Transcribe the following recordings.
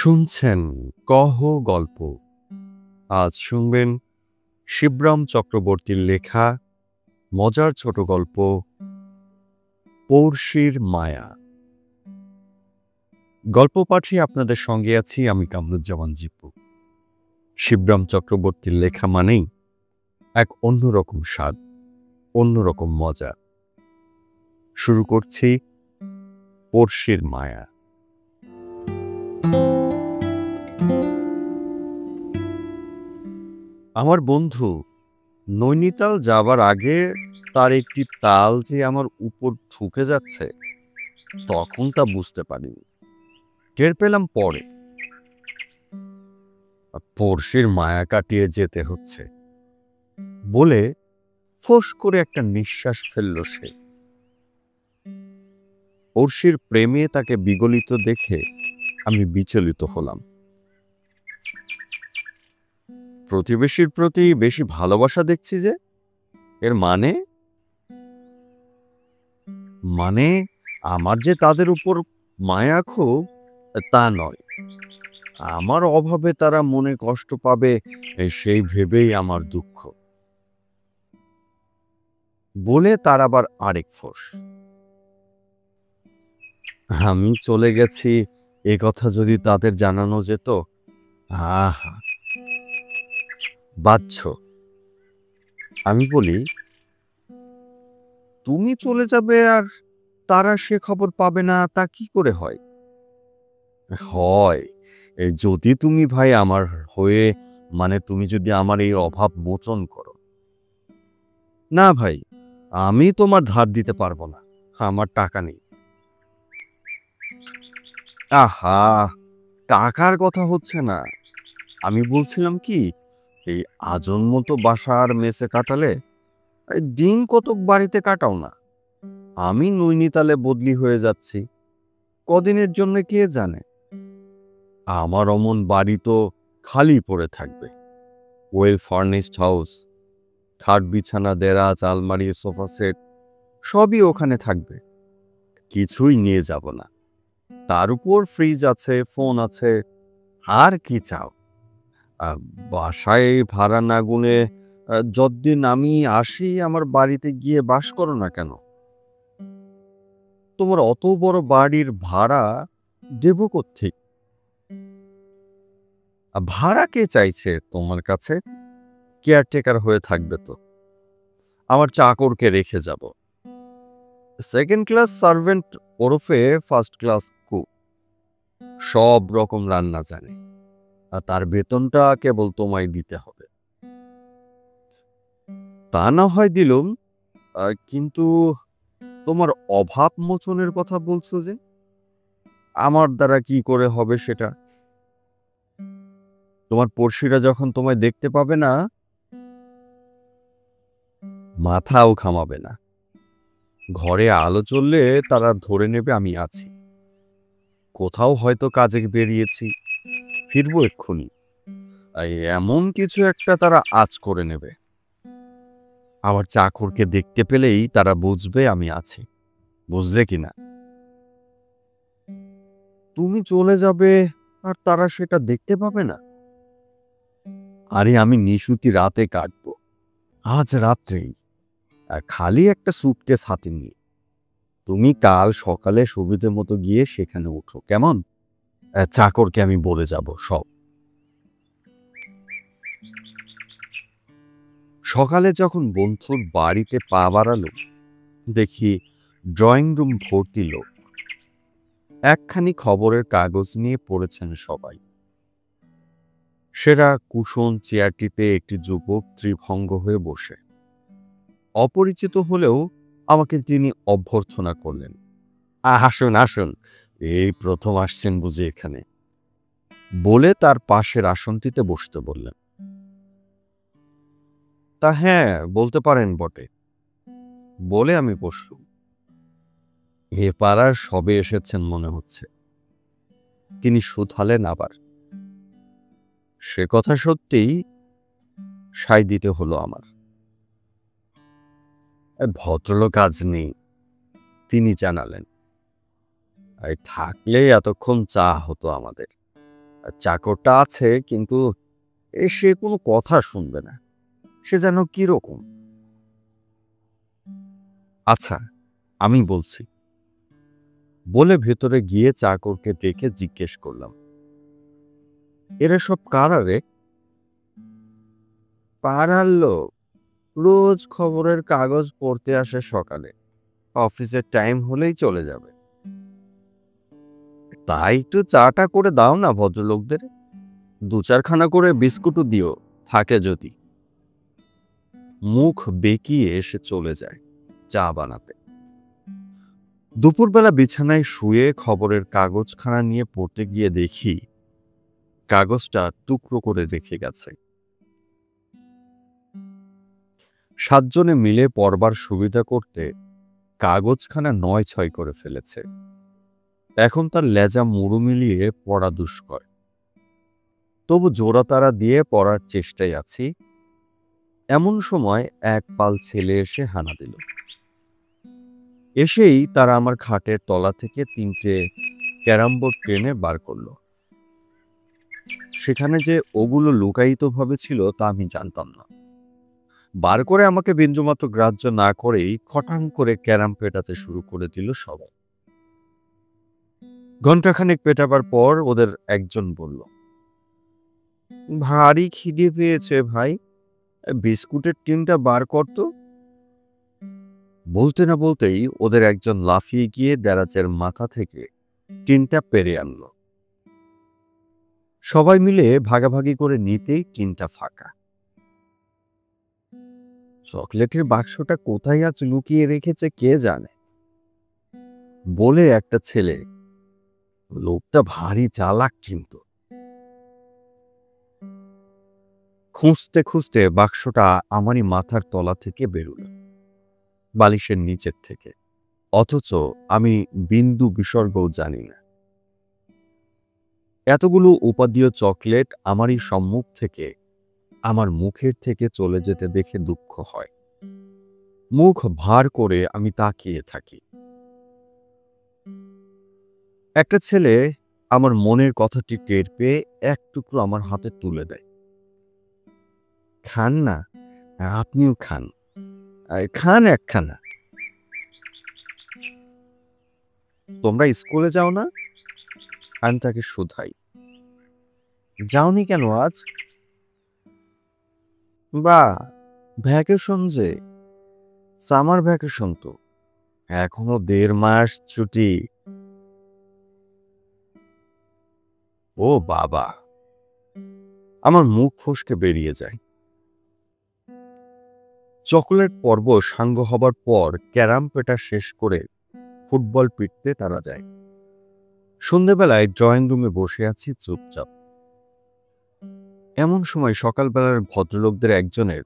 শুনছেন কহ গল্প। আজ শুনবেন শিবরাম চক্রবর্তীর লেখা মজার ছোট গল্প পড়শির মায়া। গল্প পাঠে আপনাদের সঙ্গে আছি আমি কামরুজ্জামান জিপু। শিবরাম চক্রবর্তীর লেখা মানেই এক অন্যরকম স্বাদ, অন্যরকম মজা। শুরু করছি পড়শির মায়া। আমার বন্ধু নৈনিতাল যাবার আগে তার একটি তাল যে আমার উপর ঠুকে যাচ্ছে তখন তা বুঝতে পারিনি, টের পেলাম পরে। পড়শির মায়া কাটিয়ে যেতে হচ্ছে বলে ফোঁস করে একটা নিঃশ্বাস ফেলল সে। পড়শির প্রেমে তাকে বিগলিত দেখে আমি বিচলিত হলাম। প্রতিবেশীর প্রতি বেশি ভালোবাসা দেখছি যে, এর মানে আমার যে তাদের উপর মায়া খুব তা নয়, আমার অভাবে তারা মনে কষ্ট পাবে সেই ভেবেই আমার দুঃখ। বলে তার আবার আরেক ফোঁস। আমি চলে গেছি এ কথা যদি তাদের জানানো যেত। আহা, বাচ্চ। আমি বলি, তুমি চলে যাবে আর তারা সে খবর পাবে না, তা কি করে হয়? হয় যদি তুমি ভাই আমার হয়ে, মানে তুমি যদি আমার এই অভাব মোচন করো। না ভাই, আমি তোমার ধার দিতে পারবো না, আমার টাকা নেই। আহা, টাকার কথা হচ্ছে না, আমি বলছিলাম কি, এই আজন্ম তো বাসার মেসে কাটালে, দিন কতক বাড়িতে কাটাও না। আমি নৈনিতালে বদলি হয়ে যাচ্ছি, কদিনের জন্য কে জানে। আমার অমন বাড়ি তো খালি পড়ে থাকবে। ওয়েল ফার্নিশড হাউস, খাট বিছানা দেরাজ আলমারি সোফা সেট সবই ওখানে থাকবে, কিছুই নিয়ে যাব না। তার উপর ফ্রিজ আছে, ফোন আছে, আর কি চাও? বাসায় ভাড়া না গুনে যতদিন আমি আসি আমার বাড়িতে গিয়ে বাস করো না কেন? তোমার অত বড় বাড়ির ভাড়া দেব কোত্থেকে? ভাড়া কে চাইছে তোমার কাছে? কেয়ারটেকার হয়ে থাকবে তো, আমার চাকরকে রেখে যাব। সেকেন্ড ক্লাস সার্ভেন্ট ওরফে ফার্স্ট ক্লাস কুক, সব রকম রান্না জানে, আর তার বেতনটা কেবল তোমায় দিতে হবে। তা না হয় দিলুম, কিন্তু তোমার অভাব মোচনের কথা বলছো যে, আমার দ্বারা কি করে হবে সেটা? তোমার পড়শিরা যখন তোমায় দেখতে পাবে না, মাথাও ঘামাবে না। ঘরে আলো জ্বললে তারা ধরে নেবে আমি আছি, কোথাও হয়তো কাজে বেরিয়েছি, ফিরবো এক্ষুনি। এমন কিছু একটা তারা আজ করে নেবে। আমার চাকরকে দেখতে পেলেই তারা বুঝবে আমি আছি, বুঝলে কিনা? তুমি চলে যাবে আর তারা সেটা দেখতে পাবে না? আরে আমি নিশুতি রাতে কাটবো, আজ রাত্রেই, আর খালি একটা সুটকেস হাতে নিয়ে। তুমি কাল সকালে সুবিধে মতো গিয়ে সেখানে উঠো, কেমন? চাকরকে আমি বলে যাব সব। সকালে যখন বন্ধুর বাড়িতে পা বাড়ালো, দেখি ড্রয়িং রুম ভর্তি লোক। একখানি খবরের কাগজ নিয়ে পড়েছেন সবাই। সেরা কুশন চেয়ারটিতে একটি যুবক ত্রিভঙ্গ হয়ে বসে। অপরিচিত হলেও আমাকে তিনি অভ্যর্থনা করলেন। আসুন আসুন, এই প্রথম আসছেন বুঝি এখানে, বলে তার পাশের আসনটিতে বসতে বললেন। তা হ্যাঁ, বলতে পারেন বটে, বলে আমি বসলুম। এ পাড়ার সবে এসেছেন মনে হচ্ছে, তিনি শুধালেন আবার। সে কথা সত্যিই সাই দিতে হলো আমার। ভদ্রলোক আজ নেই, তিনি জানালেন। থাকলে এতক্ষণ চা হতো আমাদের, চাকরটা আছে, কিন্তু সে কোনো কথা শুনবে না। সে যেন কিরকম। আচ্ছা, আমি বলছি, বলে ভেতরে গিয়ে চাকরকে ডেকে জিজ্ঞেস করলাম, এরা সব কারা রে? পাড়ার লোক, রোজ খবরের কাগজ পড়তে আসে সকালে, অফিসের টাইম হলেই চলে যাবে। তাই একটু চাটা করে দাও না ভদ্রলোকদের, 2-4খানা করে বিস্কুটও দিও, থাকে যদি। মুখ বেঁকিয়ে এসে চলে যায় চা বানাতে। দুপুরবেলা বিছানায় শুয়ে খবরের কাগজখানা নিয়ে পড়তে গিয়ে দেখি কাগজটা টুকরো করে রেখে গেছে। 7 জনে মিলে পড়বার সুবিধা করতে কাগজখানা 9-6 করে ফেলেছে। এখন তার লেজা মুড়ো মিলিয়ে পড়া দুষ্কর। তবু জোড়াতাড়া দিয়ে পড়ার চেষ্টায় আছি। এমন সময় এক পাল ছেলে এসে হানা দিল। এসেই তারা আমার খাটের তলা থেকে 3টে ক্যারাম বোর্ড টেনে বার করল। সেখানে যে ওগুলো লুকায়িতভাবে ছিল তা আমি জানতাম না। বার করে আমাকে বিন্দুমাত্র গ্রাহ্য না করেই খটাং করে ক্যারাম পেটাতে শুরু করে দিল সবাই। ঘণ্টাখানেক পেটাবার পর ওদের একজন বলল, ভারী খিদে পেয়েছে ভাই, বিস্কুটের টিনটা বার করতো। বলতে না বলতেই ওদের একজন লাফিয়ে গিয়ে দেরাজের মাথা থেকে টিনটা পেরে আনলো। সবাই মিলে ভাগাভাগি করে নিতেই টিনটা ফাঁকা। চকলেটের বাক্সটা কোথায় আজ লুকিয়ে রেখেছে কে জানে, বলে একটা ছেলে, লোকটা ভারী চালাক কিন্তু। খুঁজতে খুঁজতে বাক্সটা আমারই মাথার তলা থেকে বেরোল, বালিশের নিচের থেকে, অথচ আমি বিন্দু বিসর্গও জানি না। এতগুলো উপাদেয় চকলেট আমারই সম্মুখ থেকে আমার মুখের থেকে চলে যেতে দেখে দুঃখ হয়। মুখ ভার করে আমি তাকিয়ে থাকি। একটা ছেলে আমার মনের কথাটি টের পেয়ে এক টুকরো আমার হাতে তুলে দেয়। খান না, আপনিও খান, খান একখানা। তোমরা স্কুলে যাও না? আমি তাকে শুধাই, যাওনি কেন আজ? বা, ভ্যাকেশন যে, সামার ভ্যাকেশন তো, এখনো 1.5 মাস ছুটি। ও বাবা, আমার মুখ ফসকে বেরিয়ে যায়। চকলেট পর্ব সাঙ্গ হবার পর ক্যারাম পেটা শেষ করে ফুটবল পিটতে তারা যায়। সন্ধ্যেবেলায় ড্রয়িং রুমে বসে আছি চুপচাপ। এমন সময় সকালবেলার ভদ্রলোকদের একজনের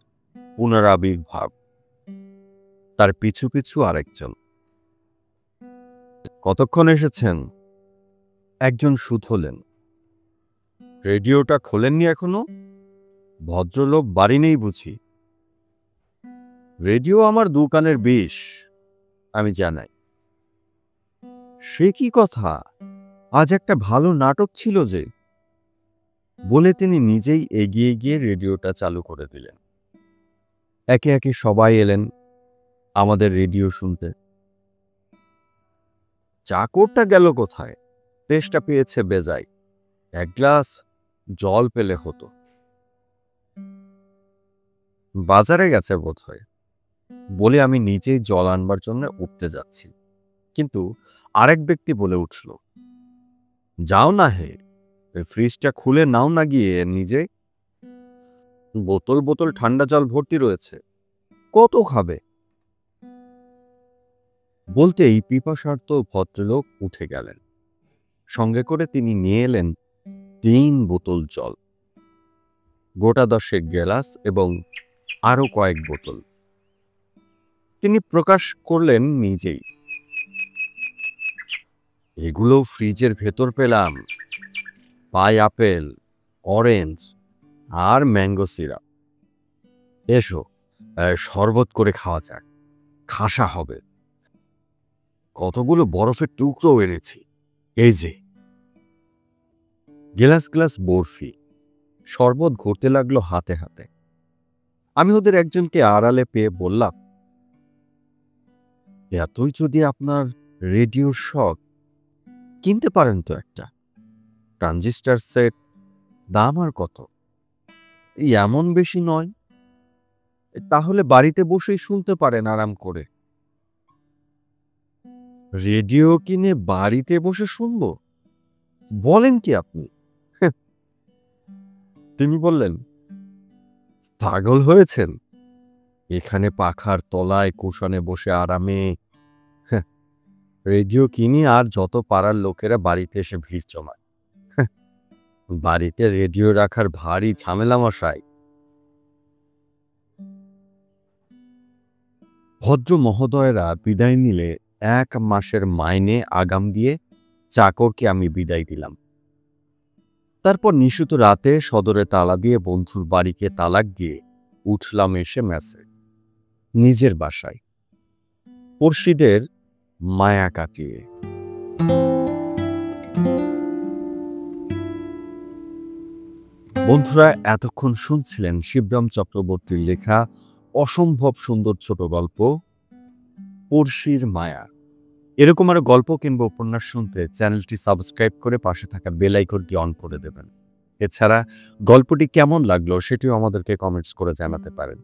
পুনরাবির্ভাব, তার পিছু পিছু আরেকজন। কতক্ষণ এসেছেন? একজন শুধলেন, রেডিওটা খোলেননি এখনো? ভদ্রলোক বাড়ি নেই বুঝি? রেডিও আমার 2 কানের বিষ, আমি জানাই। সে কি কথা, আজ একটা ভালো নাটক ছিল যে, বলে তিনি নিজেই এগিয়ে গিয়ে রেডিওটা চালু করে দিলেন। একে একে সবাই এলেন আমাদের রেডিও শুনতে। চাকরটা গেল কোথায়? তেষ্টা পেয়েছে বেজায়, 1 গ্লাস জল পেলে হতো। বাজারে গেছে বোধহয়, বলে আমি নিজেই জল আনবার জন্য উঠতে যাচ্ছি, কিন্তু আরেক ব্যক্তি বলে উঠল, যাও না হে, ফ্রিজটা খুলে নাও না গিয়ে নিজে, বোতল বোতল ঠান্ডা জল ভর্তি রয়েছে, কত খাবে? বলতেই পিপাসার্ত ভদ্রলোক উঠে গেলেন। সঙ্গে করে তিনি নিয়ে এলেন 3 বোতল জল, গোটা 10 গ্লাস এবং আরো কয়েক বোতল। তিনি প্রকাশ করলেন নিজেই, এগুলো ফ্রিজের ভেতর পেলাম, পাইনঅ্যাপেল, অরেঞ্জ আর ম্যাঙ্গো সিরাপ। এসো, শরবত করে খাওয়া যাক, খাসা হবে। কতগুলো বরফের টুকরো এনেছি, এই যে। গ্লাস গ্লাস বরফি, শরবত ঘুরতে লাগলো হাতে হাতে। আমি ওদের একজনকে আড়ালে পেয়ে বললাম, এতই যদি আপনার রেডিওর শখ, কিনতে পারেন তো একটা ট্রানজিস্টার সেট। দাম আর কত, এই এমন বেশি নয়। তাহলে বাড়িতে বসেই শুনতে পারেন আরাম করে। রেডিও কিনে বাড়িতে বসে শুনবো? বলেন কি আপনি? হ্যাঁ, তিনি বললেন, পাগল হয়েছেন? এখানে পাখার তলায় কুশনে বসে আরামে হ্যাঁ, রেডিও কিনি আর যত পাড়ার লোকেরা বাড়িতে এসে ভিড় জমায়। হ্যাঁ, বাড়িতে রেডিও রাখার ভারী ঝামেলা মশাই। ভদ্র মহোদয়েরা বিদায় নিলে 1 মাসের মাইনে আগাম দিয়ে চাকরকে আমি বিদায় দিলাম। তারপর নিশুত রাতে সদরে তালা দিয়ে বন্ধুর বাড়িকে তালাক দিয়ে উঠলাম এসে মেসে, নিজের বাসায়, পড়শিদের মায়া কাটিয়ে। বন্ধুরা, এতক্ষণ শুনছিলেন শিবরাম চক্রবর্তীর লেখা অসম্ভব সুন্দর ছোট গল্প পড়শির মায়া। এরকম আরো গল্প কিংবা উপন্যাস শুনতে চ্যানেলটি সাবস্ক্রাইব করে পাশে থাকা বেল আইকনটি অন করে দেবেন। এছাড়া গল্পটি কেমন লাগলো সেটিও আমাদেরকে কমেন্টস করে জানাতে পারেন।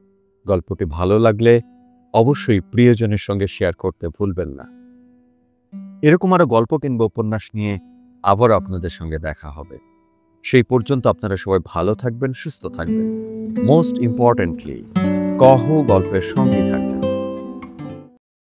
গল্পটি ভালো লাগলে অবশ্যই প্রিয়জনের সঙ্গে শেয়ার করতে ভুলবেন না। এরকম আরো গল্প কিংবা উপন্যাস নিয়ে আবার আপনাদের সঙ্গে দেখা হবে। সেই পর্যন্ত আপনারা সবাই ভালো থাকবেন, সুস্থ থাকবেন। মোস্ট ইম্পর্টেন্টলি, কহ গল্পের সঙ্গী থাকবেন।